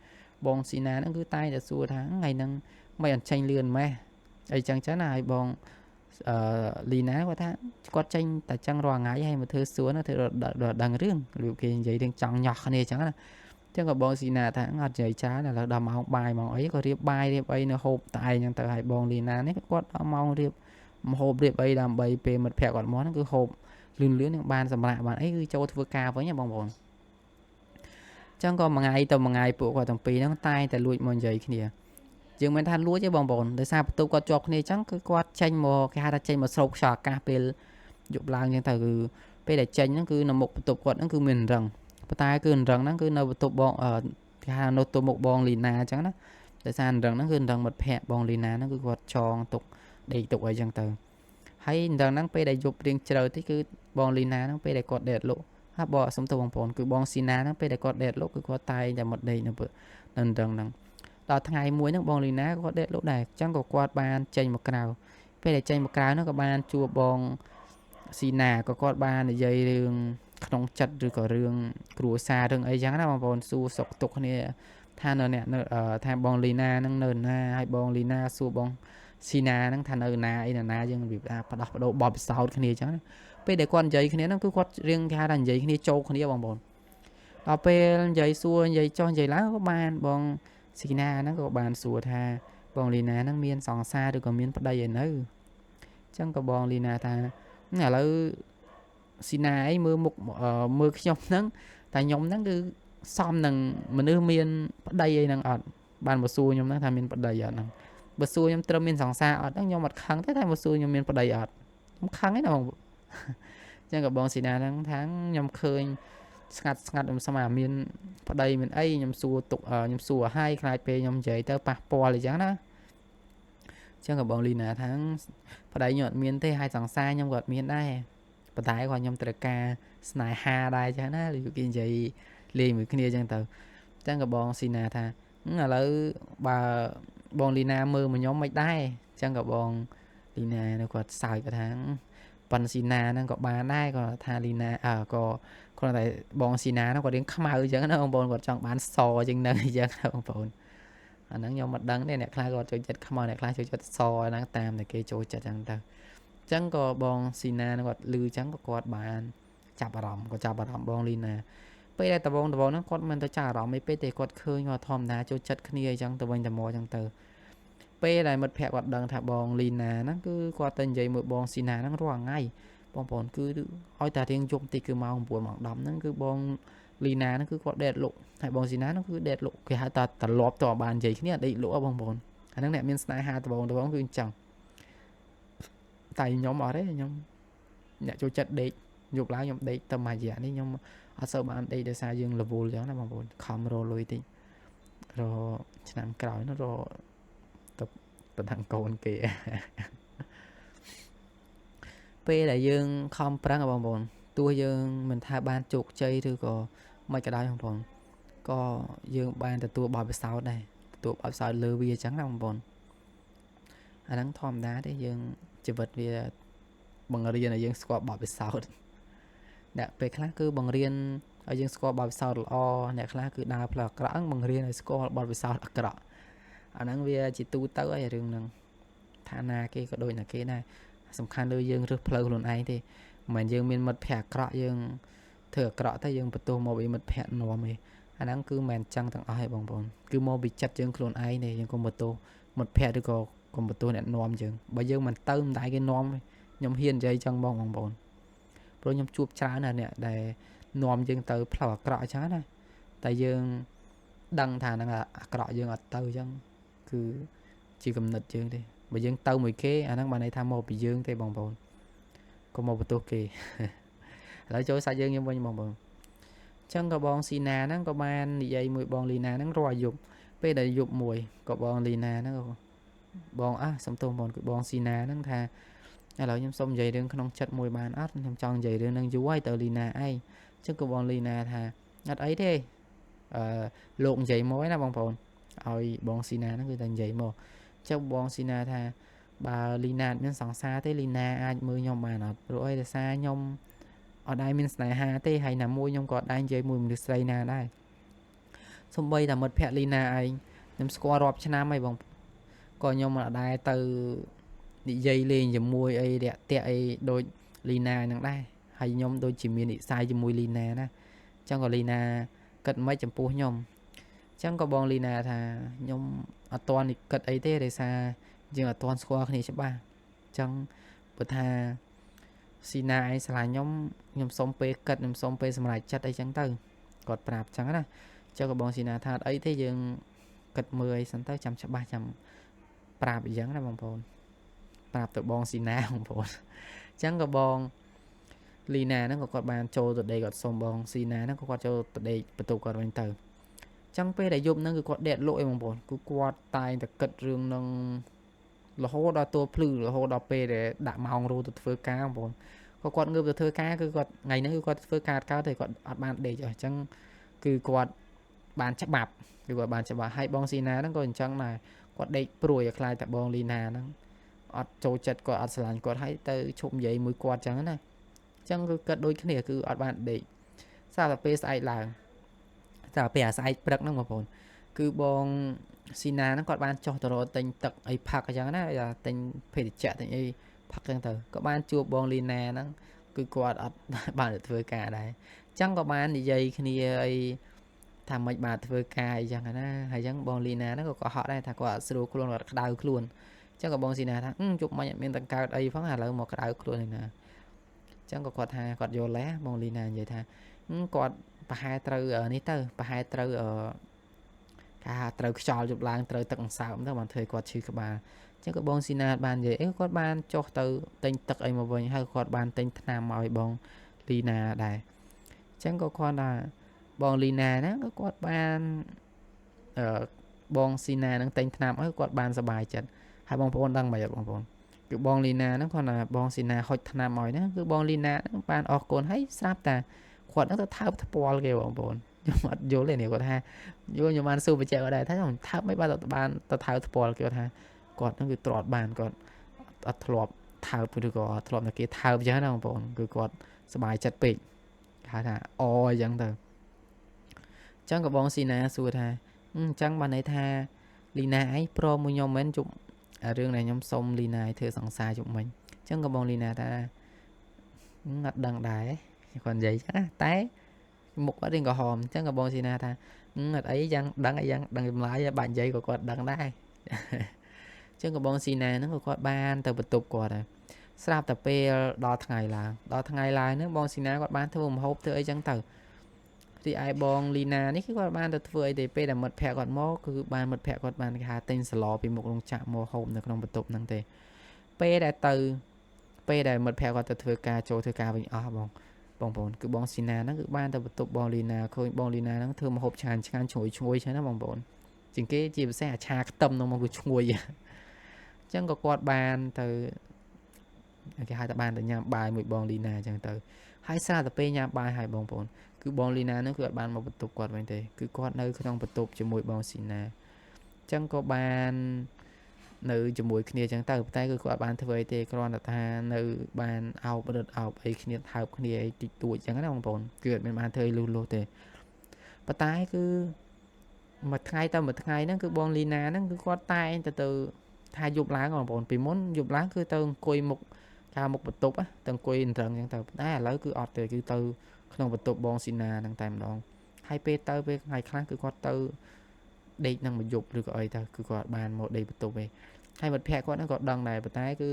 បងស៊ីណាហ្នឹងគឺតែងតែសួរថាថ្ងៃហ្នឹងមិនអត់ចេញលឿនម៉េះអីចឹងណាហើយបងលីណាគាត់ថាគាត់ចេញតែចឹងរាល់ថ្ងៃហើយមកធ្វើសួរណាធ្វើដឹងរឿងលោកគេនិយាយរឿងចង់ញោះគ្នាចឹងណាចឹងក៏បងស៊ីណាថាអត់និយាយច្រើនឥឡូវដល់ម៉ោងបាយម៉ោងអីក៏រៀបបាយរៀបអីនៅហូបតែឯងចឹងទៅហើយបងលីណានេះគាត់ដល់ម៉ោងរៀបមហូបរៀបអីដើម្បីពេលមិត្តភក្តិគាត់មកហ្នឹងគឺហូបលឿននឹងបានសម្រាប់បានអីគឺចូលធ្វើការវិញណាបងប្អូនចឹងក៏មួយថ្ងៃទៅមួយថ្ងៃពួកគាត់ទាំងពីរហ្នឹងតែតែលួចមកនិយាយគ្នាយើងមិនថាលួចទេបងប្អូនដោយសារបន្ទប់គាត់ជាប់គ្នាអញ្ចឹងគឺគាត់ចេញមកគេហៅថាចេញមកស្រូបខ្យល់អាកាសពេលយប់ឡើងអញ្ចឹងទៅគឺពេលដែលចេញហ្នឹងគឺនៅមុខបន្ទប់គាត់ហ្នឹងគឺមានរឹងប៉ុន្តែគឺរឹងហ្នឹងគឺនៅបន្ទប់បងគេ គេហៅនៅទៅមុខបងលីណាអញ្ចឹងណាដោយសារអញ្ចឹងហ្នឹងគឺអញ្ចឹងមិត្តភ័ក្តិបងលីណាហ្នឹងគឺគាត់ចងទុកដេកទុកអីចឹងទៅហើយអញ្ចឹងហ្នឹងពេលដែលយប់រៀងជ្រៅតិចគឺបងលីណាហ្នឹងពេលដែលគាត់ដេកលក់ហើយបងសុំទៅបងប្អូនគឺបងស៊ីណាហ្នឹងពេលដែលគាត់ដេកលក់គឺគាត់តែងតែមកដេកនៅអញ្ចឹងហ្នឹងដល់ថ្ងៃមួយហ្នឹងបងលីណាគាត់ដេកលក់ដែរអញ្ចឹងក៏គាត់បានចេញមកក្រៅពេលដែលចេញមកក្រៅហ្នឹងក៏បានជួបបងស៊ីណាក៏គាត់បាននិយាយរឿងក្នុងចិត្តឬក៏រឿងគ្រួសាររឿងអីចឹងណាបងប្អូនសួរសុខទុក្ខគ្នាថានៅអ្នកនៅថាបងលីណាហ្នឹងនៅណាហើយបងលីណាសួរបងស៊ីណាហ្នឹងថានៅណាអីណាយើងរបៀបថាផ្ដោះបដោបបពិសោធន៍គ្នាចឹងណាពេលដែលគាត់និយាយគ្នាហ្នឹងគឺគាត់រៀងគេថានិយាយគ្នាចូលគ្នាបងប្អូនដល់ពេលនិយាយសួរនិយាយចុះនិយាយឡើងក៏បានបងស៊ីណាហ្នឹងក៏បានសួរថាបងលីណាហ្នឹងមានសង្សារឬក៏មានប្តីឯនៅចឹងក៏បងលីណាថាឥឡូវស៊ីណាអីមើលមុខមើលខ្ញុំហ្នឹងតែខ្ញុំហ្នឹងគឺសមនឹងមនុស្សមានប្តីអីហ្នឹងអត់បានមកសួរខ្ញុំហ្នឹងថាមានប្តីអត់ហ្នឹងបើសួរខ្ញុំត្រឹមមានសង្សារអត់ហ្នឹងខ្ញុំអត់ខឹងទេតែមកសួរខ្ញុំមានប្តីអត់ខ្ញុំខឹងឯណាបងចឹងក៏បងស៊ីណាហ្នឹងថាខ្ញុំឃើញស្ងាត់ខ្ញុំស្មានមានប្តីមានអីខ្ញុំសួរទុកខ្ញុំសួរឲ្យខ្លាចពេលខ្ញុំនិយាយទៅប៉ះពាល់អីចឹងណាចឹងក៏បងលីណាថាប្តីខ្ញុំអត់មានទេហើយសង្សារខ្ញុំក៏អត់មានដែរប៉ុន្តែគាត់ខ្ញុំត្រូវការស្នេហាដែរចឹងណាគេនិយាយលេងមួយគ្នាចឹងទៅចឹងក៏បងស៊ីណាថាឥឡូវបើបងលីណាមើលមកខ្ញុំមិនដែរចឹងក៏បងលីណានៅគាត់សើចគាត់ថាប៉ាន់ស៊ីណាហ្នឹងក៏បានដែរគាត់ថាលីណាក៏គ្រាន់តែបងស៊ីណាហ្នឹងគាត់រៀងខ្មៅចឹងណាបងប្អូនគាត់ចង់បានសចឹងហ្នឹងអញ្ចឹងណាបងប្អូនអាហ្នឹងខ្ញុំមិនដឹងទេអ្នកខ្លះគាត់ចូលចិត្តខ្មៅអ្នកខ្លះចូលចិត្តសហ្នឹងតាមតែគេចូលចិត្តចឹងទៅចឹងក៏បងស៊ីណាគាត់លឺចឹងក៏គាត់បានចាប់អារម្មណ៍គាត់ចាប់អារម្មណ៍បងលីណាពេលដែលដបងហ្នឹងគាត់មិនទៅចាប់អារម្មណ៍អីពេកទេគាត់ឃើញគាត់ធម្មតាចូលចិត្តគ្នាអញ្ចឹងទៅវិញទៅមកអញ្ចឹងទៅពេលដែលមិត្តភក្តិគាត់ដឹងថាបងលីណាហ្នឹងគឺគាត់ទៅនិយាយមួយបងស៊ីណាហ្នឹងរាល់ថ្ងៃបងប្អូនគឺឲ្យតែរៀងយប់តិចគឺម៉ោង9ម៉ោង10ហ្នឹងគឺបងលីណាហ្នឹងគឺគាត់ដេតលុកហើយបងស៊ីណាហ្នឹងគឺដេតលុកគេហៅថាត្រឡប់ទៅបាននិយាយគ្នាដេកលុកបងប្អូនអាហ្នឹងអ្នកមានស្នេហាដបងគឺអញ្ចឹងតែខ្ញុំអត់ទេខ្ញុំអ្នកចូលចិត្តដេកយប់ឡើងខ្ញុំដេកតែមួយរយៈនេះខ្ញុំអត់សូវបានដេកដោយសារយើងរវល់អញ្ចឹងណាបងប្អូនខំរលុយតិចរឆ្នាំក្រោយនោះរទៅបណ្ដឹងកូនគេពេលដែលយើងខំប្រឹងបងប្អូនទោះយើងមិនថាបានជោគជ័យឬក៏មិនក៏ដោយបងប្អូនក៏យើងបានទទួលបទពិសោធន៍ដែរទទួលបទពិសោធន៍លើវាអញ្ចឹងណាបងប្អូនអាហ្នឹងធម្មតាទេយើងជីវិតវាបង្រៀនឲ្យយើងស្គាល់បទពិសោធន៍អ្នកពេលខ្លះគឺបង្រៀនឲ្យយើងស្គាល់បទពិសោធន៍ល្អអ្នកខ្លះគឺដើរផ្លូវអាក្រក់បង្រៀនឲ្យស្គាល់បទពិសោធន៍អាក្រក់អាហ្នឹងវាជាទូទៅហើយរឿងហ្នឹងឋានៈគេក៏ដូចណាគេដែរសំខាន់លើយើងរើសផ្លូវខ្លួនឯងទេមិនមែនយើងមានមិត្តភ័ក្តិអាក្រក់យើងធ្វើអាក្រក់តែយើងបន្ទោសមកពីមិត្តភ័ក្តិនាំទេអាហ្នឹងគឺមិនមែនចឹងទាំងអស់ទេបងប្អូនគឺមកពីចិត្តយើងខ្លួនឯងទេយើងកុំបន្ទោសមិត្តភ័ក្តិឬក៏កុំបន្ទោសអ្នកនាំយើងបើយើងមិនទៅមិនដែរគេនាំខ្ញុំហ៊ាននិយាយចឹងបងប្អូនព្រោះខ្ញុំជួបច្រើនណាស់អ្នកដែលនាំយើងទៅផ្លូវអាក្រក់អញ្ចឹងណាតែយើងដឹងថាហ្នឹងអាក្រក់យើងអត់ទៅអញ្ចឹងគឺជាគំនិតយើងទេបើយើងទៅមួយគេអាហ្នឹងបានន័យថាមកពីយើងទេបងប្អូនកុំមកបន្ទោសគេឥឡូវចូលសាច់យើងខ្ញុំវិញបងប្អូនអញ្ចឹងក៏បងស៊ីណាហ្នឹងក៏បាននិយាយមួយបងលីណាហ្នឹងរាល់យប់ពេលដែលយប់មួយក៏បងលីណាហ្នឹងបងសុំទោសបងគឺបងស៊ីណាហ្នឹងថាឥឡូវខ្ញុំសុំនិយាយរឿងក្នុងចិត្តមួយបានអត់ខ្ញុំចង់និយាយរឿងហ្នឹងយូរហើយទៅលីណាឯងអញ្ចឹងក៏បងលីណាថាអត់អីទេលោកនិយាយមកណាបងប្អូនឲ្យបងស៊ីណាហ្នឹងគឺតែនិយាយមកចុះបងស៊ីណាថាបើលីណាមានសង្សារទេលីណាអាចមើលខ្ញុំបានអត់ព្រោះអីដោយសារខ្ញុំអត់ដែរមានស្នេហាទេហើយណាមួយខ្ញុំក៏អត់ដែរនិយាយមួយមនុស្សស្រីណាដែរសំបីតែមិត្តភក្តិលីណាឯងខ្ញុំស្គាល់រាប់ឆ្នាំហើយបងក៏ខ្ញុំអត់ដែរទៅនិយាយលេងជាមួយអីរាក់ទាក់អីដូចលីណាហ្នឹងដែរហើយខ្ញុំដូចជាមាននិស្ស័យជាមួយលីណាណាអញ្ចឹងក៏លីណាគិតមិនចំពោះខ្ញុំអញ្ចឹងក៏បងលីណាថាខ្ញុំអត់ទាន់គិតអីទេដោយសារយើងអត់ទាន់ស្គាល់គ្នាច្បាស់អញ្ចឹងបើថាស៊ីណាឯងឆ្លាញ់ខ្ញុំសុំពេលគិតខ្ញុំសុំពេលសម្រេចចិត្តអីចឹងទៅគាត់ប្រាប់អញ្ចឹងណាអញ្ចឹងក៏បងស៊ីណាថាអត់អីទេយើងគិតមើលអីសិនទៅចាំច្បាស់ចាំប្រាប់អញ្ចឹងណាបងប្អូនប្រាប់ទៅបងស៊ីណាបងប្អូនអញ្ចឹងក៏បងលីណាហ្នឹងក៏គាត់បានចូលទៅដេកគាត់សុំបងស៊ីណាហ្នឹងក៏គាត់ចូលទៅដេកបន្ទប់គាត់វិញទៅ ចឹងពេលដែលយប់ហ្នឹងគឺគាត់ដេតលក់ឯងបងប្អូនគឺគាត់តែងតែគិតរឿងនឹងរហូតដល់តួភ្លឺរហូតដល់ពេលដែលដាក់ម៉ោងរੂទៅធ្វើការបងប្អូនក៏គាត់ងើបទៅធ្វើការគឺគាត់ថ្ងៃហ្នឹងគឺគាត់ធ្វើការកើតតែគាត់អត់បានដេកអញ្ចឹងគឺគាត់បានច្បាប់គឺគាត់បានច្បាប់ហើយបងស៊ីណាហ្នឹងក៏អញ្ចឹងដែរគាត់ដេកព្រួយឲ្យខ្លាចតែបងលីណាហ្នឹងអត់ចូលចិត្តគាត់អត់ស្រឡាញ់គាត់ហើយទៅឈប់និយាយមួយគាត់អញ្ចឹងណាអញ្ចឹងគឺគាត់ដូចគ្នាគឺអត់បានដេកស្រាប់តែពេលស្អែកឡើងតែពេលអាស្អែកព្រឹកហ្នឹងបងប្អូនគឺបងស៊ីណាហ្នឹងគាត់បានចុះទៅរកទិញទឹកអីផឹកអញ្ចឹងណាទិញភេសជ្ជៈទិញអីផឹកអញ្ចឹងទៅក៏បានជួបបងលីណាហ្នឹងគឺគាត់អត់បានទៅធ្វើការដែរអញ្ចឹងក៏បាននិយាយគ្នាអីថាមិនបានធ្វើការអីចឹងណាហើយអញ្ចឹងបងលីណាហ្នឹងក៏កុហកដែរថាគាត់អត់ស្រួលខ្លួនគាត់ក្តៅខ្លួនអញ្ចឹងក៏បងស៊ីណាថាជប់មិញអត់មានតង្កើតអីផងឥឡូវមកក្តៅខ្លួនឯណាអញ្ចឹងក៏គាត់ថាគាត់យល់ដែរបងលីណានិយាយថាគាត់ប្រហែលត្រូវនេះទៅប្រហែលត្រូវគេហៅត្រូវខ្យល់យប់ឡើងត្រូវទឹកអង្សើមទៅបានធ្វើគាត់ឈឺក្បាលអញ្ចឹងក៏បងស៊ីណាបាននិយាយគាត់បានចុះទៅទិញទឹកអីមកវិញហើយគាត់បានទិញថ្នាំមកឲ្យបងលីណាដែរអញ្ចឹងក៏គាត់ថាបងលីណាហ្នឹងក៏គាត់បានបងស៊ីណាហ្នឹងទិញថ្នាំឲ្យគាត់បានសុបាយចិត្តហើយបងប្អូនដឹងមិនអត់បងប្អូនគឺបងលីណាហ្នឹងគាត់ថាបងស៊ីណាហុចថ្នាំឲ្យហ្នឹងគឺបងលីណាហ្នឹងបានអរគុណហើយស្រាប់តែគាត់ហ្នឹងទៅថើបថ្ពាល់គេបងប្អូនខ្ញុំអត់យល់ទេនេះគាត់ថាយល់ខ្ញុំបានសួរបញ្ជាក់គាត់ដែរថាខ្ញុំថើបមិនបានទៅថើបថ្ពាល់គេគាត់ថាគាត់ហ្នឹងគឺទ្រាត់បានគាត់អត់ធ្លាប់ថើបឬក៏ធ្លាប់តែគេថើបអញ្ចឹងណាបងប្អូនគឺគាត់សុបាយចិត្តពេកហៅថាអអញ្ចឹងទៅអញ្ចឹងក៏បងស៊ីណាសួរថាអញ្ចឹងបានន័យថាលីណាឯងព្រមមួយខ្ញុំមិនជប់រឿងដែលខ្ញុំសុំលីណាឲ្យធ្វើសង្សារជប់មិញអញ្ចឹងក៏បងលីណាថាអត់ដឹងដែរគាត់និយាយចឹងណាតែមុខគាត់រៀងក្រហមអញ្ចឹងក៏បងស៊ីណាថាអត់អីយ៉ាងដឹងអីយ៉ាងដឹងចម្លើយបាច់និយាយក៏គាត់ដឹងដែរអញ្ចឹងក៏បងស៊ីណាហ្នឹងក៏គាត់បានទៅបន្ទប់គាត់ដែរស្រាប់តែពេលដល់ថ្ងៃឡើងហ្នឹងបងស៊ីណាគាត់បានធ្វើម្ហូបធ្វើអីចឹងទៅទីឯបងលីណានេះគឺគាត់បានទៅធ្វើអីទេពេលដែលមិត្តភក្តិគាត់មកគឺបានមិត្តភក្តិគាត់បានគេហៅទិញសឡពីមុខរោងចក្រមកហូបនៅក្នុងបន្ទប់ហ្នឹងទេពេលដែលមិត្តភក្តិគាត់ទៅធ្វើការចូលធ្វើការវិញអស់បងប្អូនគឺបងស៊ីណាហ្នឹងគឺបានទៅបន្ទប់បងលីណាឃើញបងលីណាហ្នឹងធ្វើម្ហូបឆ្ងាញ់ឈ្ងុយចឹងណាបងប្អូនជាងគេជាពិសេសអាឆាខ្ទឹមហ្នឹងមកគឺឈ្ងុយអញ្ចឹងក៏គាត់បានទៅគេហៅថាបានទៅញ៉ាំបាយមួយបងលីណាអញ្ចឹងទៅហើយស្រាប់តែពេលញ៉ាំបាយហើយបងប្អូនគឺបងលីណាហ្នឹងគឺអត់បានមកបន្ទប់គាត់វិញទេគឺគាត់នៅក្នុងបន្ទប់ជាមួយបងស៊ីណាអញ្ចឹងក៏បាននៅជាមួយគ្នាអញ្ចឹងទៅតែគឺគាត់បានធ្វើអីទេគ្រាន់តែថានៅបានអោបរត់អោបអីគ្នាថើបគ្នាអីតិចតួចអញ្ចឹងណាបងប្អូនគឺអត់មានបានធ្វើអីលុះទេប៉ុន្តែគឺមួយថ្ងៃទៅមួយថ្ងៃហ្នឹងគឺបងលីណាហ្នឹងគឺគាត់តែងទៅថាយប់ឡើងបងប្អូនពីមុនយប់ឡើងគឺទៅអង្គុយមុខមុខបន្ទប់ទៅអង្គុយអញ្ចឹងទៅតែឥឡូវគឺអត់ទេគឺទៅក្នុងបន្ទប់បងស៊ីណាហ្នឹងតែម្ដងហើយពេលថ្ងៃខ្លះគឺគាត់ទៅដេកនឹងមួយយប់ឬក៏អីទៅគឺគាត់បានមកដេកបន្ទប់ឯងហើយមិត្តភក្តិគាត់ហ្នឹងក៏ដឹងដែរប៉ុន្តែគឺ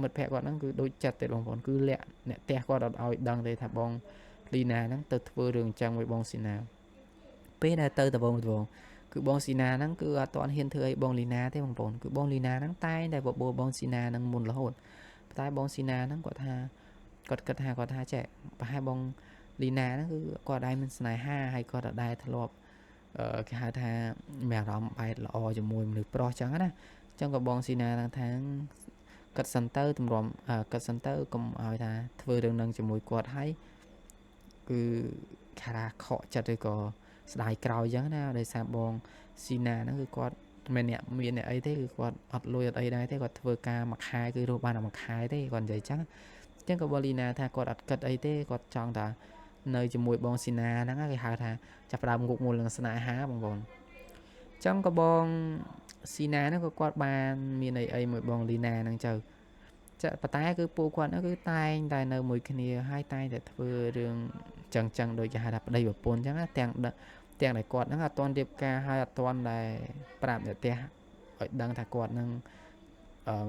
មិត្តភក្តិគាត់ហ្នឹងគឺដូចចិត្តទេបងប្អូនគឺលាក់អ្នកផ្ទះគាត់អត់ឲ្យដឹងទេថាបងលីណាហ្នឹងទៅធ្វើរឿងអញ្ចឹងមួយបងស៊ីណាពេលដែលទៅដបងគឺបងស៊ីណាហ្នឹងគឺអត់ទាន់ហ៊ានធ្វើអីបងលីណាទេបងប្អូនគឺបងលីណាហ្នឹងតែតែបបួលបងស៊ីណាហ្នឹងមុនរហូតតែបងស៊ីណាហ្នឹងគាត់ថាគាត់គិតថាគាត់ថាចេះប្រហែលបងលីណាហ្នឹងគឺគាត់ដែរមានស្នេហាហើយគាត់អត់ដែរធ្លាប់គេហៅថាមានអារម្មណ៍បែបល្អជាមួយមនុស្សប្រុសចឹងណាអញ្ចឹងក៏បងស៊ីណាហ្នឹងថាកាត់សិនទៅទម្រាំកាត់សិនទៅកុំឲ្យថាធ្វើរឿងហ្នឹងជាមួយគាត់ហើយគឺថាខកចិត្តឬក៏ស្ដាយក្រោយចឹងណាដោយសារបងស៊ីណាហ្នឹងគឺគាត់មានអ្នកអីទេគឺគាត់អត់លុយអត់អីដែរទេគាត់ធ្វើការមួយខែគឺរកបានតែមួយខែទេគាត់និយាយចឹងអញ្ចឹងក៏បងលីណាថាគាត់អត់គិតអីទេគាត់ចង់តែនៅជាមួយបងស៊ីណាហ្នឹងគេហៅថាចាប់ផ្ដើមងុកមូលនឹងស្នេហាបងប្អូនអញ្ចឹងក៏បងស៊ីណាហ្នឹងក៏គាត់បានមានអីមួយបងលីណាហ្នឹងទៅប៉ុន្តែគឺពូគាត់ហ្នឹងគឺតែងតែនៅមួយគ្នាហើយតែងតែធ្វើរឿងចឹងដូចគេហៅថាប្តីប្រពន្ធចឹងណាទាំងដែលគាត់ហ្នឹងអត់ទាន់រៀបការហើយអត់ទាន់ដែលប្រាប់អ្នកផ្ទះឲ្យដឹងថាគាត់ហ្នឹង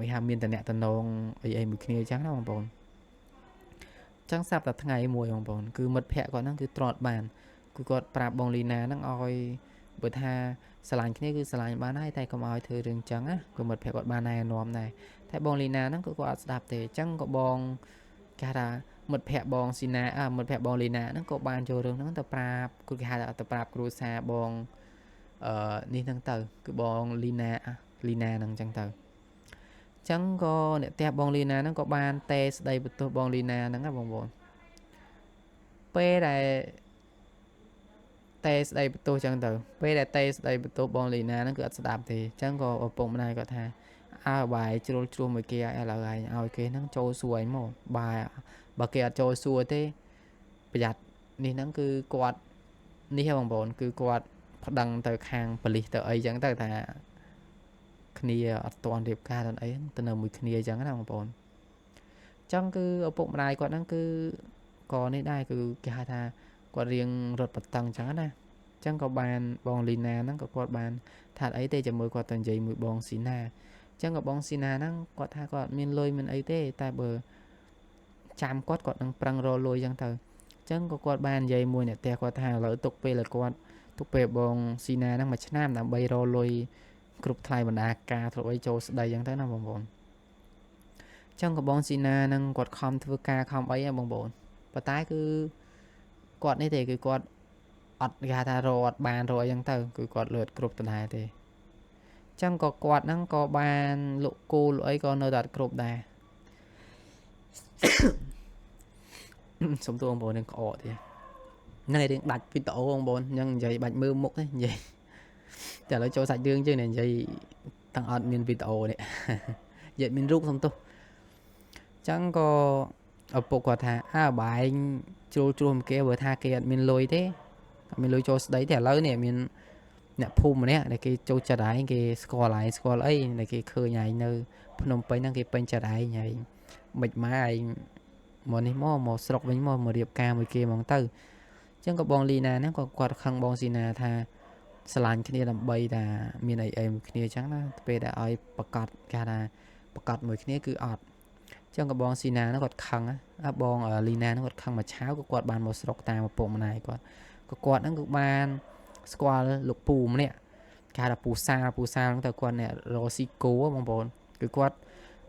វាថាមានតំណែងអីមួយគ្នាចឹងណាបងប្អូនចឹងស្រាប់តែថ្ងៃមួយបងប្អូនគឺមិត្តភក្តិគាត់ហ្នឹងគឺទ្រាត់បានគឺគាត់ប្រាប់បងលីណាហ្នឹងឲ្យបើថាស្រឡាញ់គ្នាគឺស្រឡាញ់បានហើយតែកុំឲ្យធ្វើរឿងចឹងណាគឺមិត្តភក្តិគាត់បានណែនាំដែរតែបងលីណាហ្នឹងគឺគាត់អត់ស្ដាប់ទេអញ្ចឹងក៏បងគេថាមិត្តភក្តិបងស៊ីណាមិត្តភក្តិបងលីណាហ្នឹងក៏បានចូលរឿងហ្នឹងទៅប្រាប់គឺគេហៅទៅប្រាប់គ្រូសាបង នេះហ្នឹងទៅគឺបងលីណាហ្នឹងចឹងទៅចឹងក៏អ្នកផ្ទះបងលីណាហ្នឹងក៏បានតេស្ដីបន្ទោសបងលីណាហ្នឹងណាបងប្អូនពេលដែលតេស្ដីបន្ទោសចឹងទៅពេលដែលតេស្ដីបន្ទោសបងលីណាហ្នឹងគឺអត់ស្ដាប់ទេចឹងក៏ឪពុកម្ដាយគាត់ថាអើបាយជ្រុលជ្រោះមួយគេឥឡូវឯងឲ្យគេហ្នឹងចូលសួរឯងមកបើគេអត់ចូលសួរទេប្រយ័ត្ននេះហ្នឹងគឺគាត់នេះហ៎បងប្អូនគឺគាត់ប្តឹងទៅខាងប៉ូលីសទៅអីចឹងទៅថាគ្នាអត់ទាន់រៀបការដល់អីទៅនៅមួយគ្នាចឹងណាបងប្អូនចឹងគឺឪពុកម្ដាយគាត់ហ្នឹងគឺក៏នេះដែរគឺគេហៅថាគាត់រៀងរត់បន្តឹងចឹងណាចឹងក៏បានបងលីណាហ្នឹងក៏គាត់បានថាអីទេចាំមើលគាត់ទៅនិយាយមួយបងស៊ីណាចឹងក៏បងស៊ីណាហ្នឹងគាត់ថាគាត់មានលុយមានអីទេតែបើចាំគាត់នឹងប្រឹងរលុយចឹងទៅចឹងក៏គាត់បាននិយាយមួយអ្នកផ្ទះគាត់ថាឥឡូវទុកពេលគាត់ទុកពេលបងស៊ីណាហ្នឹងមួយឆ្នាំដើម្បីរលុយគ្រប់ថ្លៃបណ្ដាការធ្វើអីចូលស្ដីចឹងទៅណាបងប្អូនចឹងក៏បងស៊ីណាហ្នឹងគាត់ខំធ្វើការខំអីហ្នឹងបងប្អូនប៉ុន្តែគឺគាត់នេះទេគឺគាត់អត់គេថារត់បានរយចឹងទៅគឺគាត់លឿនគ្រប់ដដែលទេចឹងក៏គាត់ហ្នឹងក៏បានលក់គោលអីក៏នៅតែអត់គ្រប់ដែរសុំទោសបងប្អូននឹងក្អកទេហ្នឹងឯងរឿងដាច់វីដេអូបងប្អូនអញ្ចឹងនិយាយបាច់មើលមុខទេនិយាយតែឥឡូវចូលសាច់រឿងជើងនិយាយទាំងអត់មានវីដេអូនេះនិយាយមានរូបសុំទោសចឹងក៏ឪពុកគាត់ថាអើបើឯងជ្រុលគេបើថាគេអត់មានលុយទេអត់មានលុយចូលស្ដីទេឥឡូវនេះមានអ្នកភូមិម្នាក់ដែលគេចូលចិត្តឯងគេស្គាល់ឯងស្គាល់អីដែលគេឃើញឯងនៅភ្នំពេញហ្នឹងគេពេញចិត្តឯងមិនម៉ែឯងមកនេះមកស្រុកវិញមករៀបការមួយគេហ្មងទៅអញ្ចឹងក៏បងលីណាហ្នឹងក៏គាត់ខឹងបងស៊ីណាថាស្រឡាញ់គ្នាដើម្បីថាមានអីមួយគ្នាអញ្ចឹងណាពេលដែលឲ្យប្រកាសគេថាប្រកាសមួយគ្នាគឺអត់អញ្ចឹងក៏បងស៊ីណាហ្នឹងគាត់ខឹងបងលីណាហ្នឹងគាត់ខឹងមកឆាវក៏គាត់បានមកស្រុកតាមឪពុកម្ដាយគាត់ហ្នឹងគឺបានស្គាល់លោកពូម្នាក់គេហៅថាពូសាលហ្នឹងទៅគាត់អ្នករស៊ីគោបងប្អូនគឺគាត់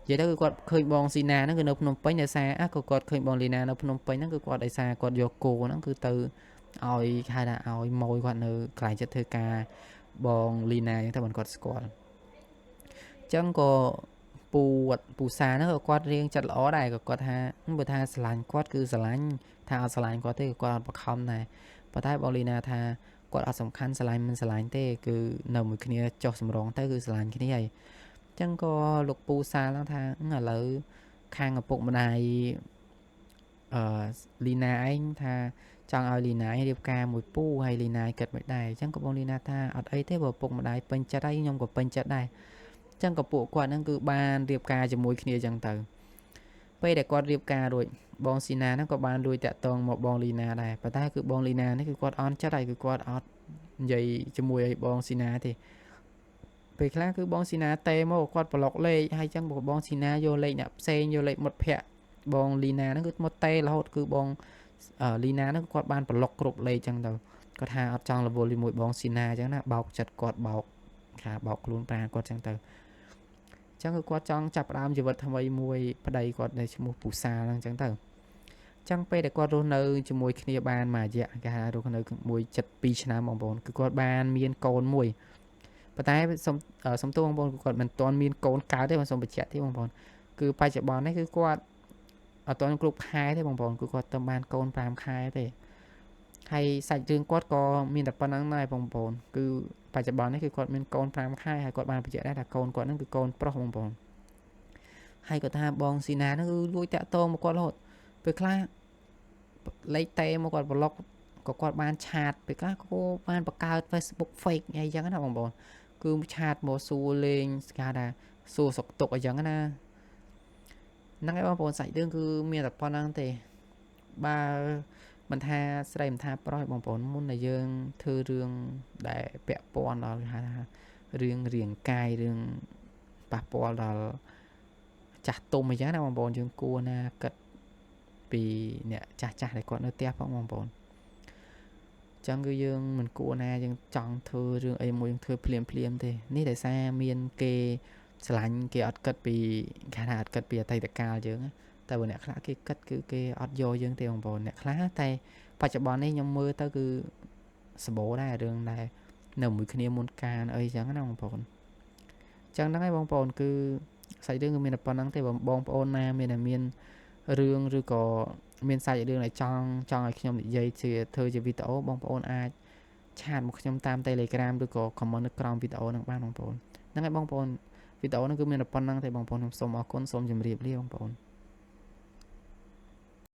និយាយទៅគឺគាត់ឃើញបងស៊ីណាហ្នឹងគឺនៅភ្នំពេញដោយសារក៏គាត់ឃើញបងលីណានៅភ្នំពេញហ្នឹងគឺគាត់ដោយសារគាត់យកគោហ្នឹងគឺទៅឲ្យគេហៅថាឲ្យម៉ួយគាត់នៅកន្លែងចិត្តធ្វើការបងលីណាអញ្ចឹងទៅគាត់ស្គាល់អញ្ចឹងក៏ពូសាហ្នឹងក៏គាត់រៀងចិត្តល្អដែរក៏គាត់ថាបើថាស្រឡាញ់គាត់គឺស្រឡាញ់ថាអត់ស្រឡាញ់គាត់ទេគាត់អត់បខំដែរប៉ុន្តែបងលីណាថាគាត់អត់សំខាន់ស្រឡាញ់មិនស្រឡាញ់ទេគឺនៅមួយគ្នាចុះសម្រងទៅគឺស្រឡាញ់គ្នាហើយចឹងក៏លោកពូសាឡើងថាឥឡូវខាងឪពុកម្ដាយលីណាឯងថាចង់ឲ្យលីណារៀបការមួយពូហើយលីណាគិតមិនដែរចឹងក៏បងលីណាថាអត់អីទេបើឪពុកម្ដាយពេញចិត្តហើយខ្ញុំក៏ពេញចិត្តដែរចឹងក៏ពួកគាត់ហ្នឹងគឺបានរៀបការជាមួយគ្នាចឹងទៅពេលដែលគាត់រៀបការរួចបងស៊ីណាហ្នឹងក៏បានលួចតាក់ទងមកបងលីណាដែរប៉ុន្តែគឺបងលីណានេះគឺគាត់អន់ចិត្តហើយគឺគាត់អត់និយាយជាមួយឲ្យបងស៊ីណាទេពេលខ្លះគឺបងស៊ីណាតេមកគាត់ប្លុកលេខហើយចឹងបងស៊ីណាយកលេខអ្នកផ្សេងយកលេខមិត្តភ័ក្តិបងលីណាហ្នឹងគឺមកតេរហូតគឺបងលីណាហ្នឹងគាត់បានប្លុកគ្រប់លេខចឹងទៅគាត់ថាអត់ចង់រវល់ជាមួយបងស៊ីណាចឹងណាបោកចិត្តគាត់បោកខ្លួនប្រាគាត់ចឹងទៅចឹងគឺគាត់ចង់ចាប់ផ្ដើមជីវិតថ្មីមួយប្តីគាត់ដែលឈ្មោះពូសាហ្នឹងចឹងទៅចឹងពេលដែលគាត់រស់នៅជាមួយគ្នាបានមួយរយៈគេហៅរស់នៅមួយ7-2ឆ្នាំបងប្អូនគឺគាត់បានមានកូនមួយប៉ុន្តែសុំទោសបងប្អូនគាត់មិនទាន់មានកូនកើតទេបងសុំបញ្ជាក់ទេបងប្អូនគឺបច្ចុប្បន្ននេះគឺគាត់អត់ទាន់គ្រប់ខែទេបងប្អូនគឺគាត់ទៅបានកូន5ខែទេហើយសាច់រឿងគាត់ក៏មានតែប៉ុណ្្នឹងដែរបងប្អូនគឺបច្ចុប្បន្ននេះគឺគាត់មានកូន5ខែហើយគាត់បានបញ្ជាក់ដែរថាកូនគាត់ហ្នឹងគឺកូនប្រុសបងប្អូនហើយគាត់ថាបងស៊ីណាហ្នឹងគឺលួចតាក់ទងមកគាត់រហូតពេលខ្លះលេខតេមកគាត់ប្លុកក៏គាត់បានឆាតពេលខ្លះក៏បានបង្កើត Facebook fake អីចឹងណាបងប្អូនគឺឆាតមកសួរលេងស្គាល់ថាសួរសុខទុក្ខអីចឹងណាហ្នឹងហើយបងប្អូនសាច់រឿងគឺមានតែប៉ុណ្្នឹងទេបើមិនថាស្រីមិនថាប្រុសបងប្អូនមុនដែលយើងធ្វើរឿងដែលពាក់ព័ន្ធដល់គេហៅថារឿងរាងកាយរឿងប៉ះពាល់ដល់ចាស់ទុំអីចឹងណាបងប្អូនយើងគួរណាគិតពីអ្នកចាស់ដែលគាត់នៅផ្ទះផងបងប្អូនចឹងគឺយើងមិនគួរណាយើងចង់ធ្វើរឿងអីមួយយើងធ្វើភ្លាមទេនេះដោយសារមានគេស្រឡាញ់គេអត់គិតពីគេថាអត់គិតពីអតីតកាលយើងតែបើអ្នកខ្លះគេគិតគឺគេអត់យកយើងទេបងប្អូនអ្នកខ្លះតែបច្ចុប្បន្ននេះខ្ញុំមើលទៅគឺសម្បូរដែររឿងដែល នៅមួយគ្នាមុនការអីចឹងណាបងប្អូនចឹងហ្នឹងហើយបងប្អូនគឺសាច់រឿងគឺមានតែប៉ុណ្្នឹងទេបងប្អូនណាមានរឿងឬក៏មានសាច់រឿងដែលចង់ឲ្យខ្ញុំនិយាយធ្វើជាវីដេអូបងប្អូនអាចឆាតមកខ្ញុំតាម Telegram ឬក៏ comment នៅក្រោមវីដេអូហ្នឹងបានបងប្អូនហ្នឹងហើយបងប្អូនវីដេអូហ្នឹងគឺមានតែប៉ុណ្្នឹងទេបងប្អូនខ្ញុំសូមអរគុណសូមជម្រាបលាបងប្អូន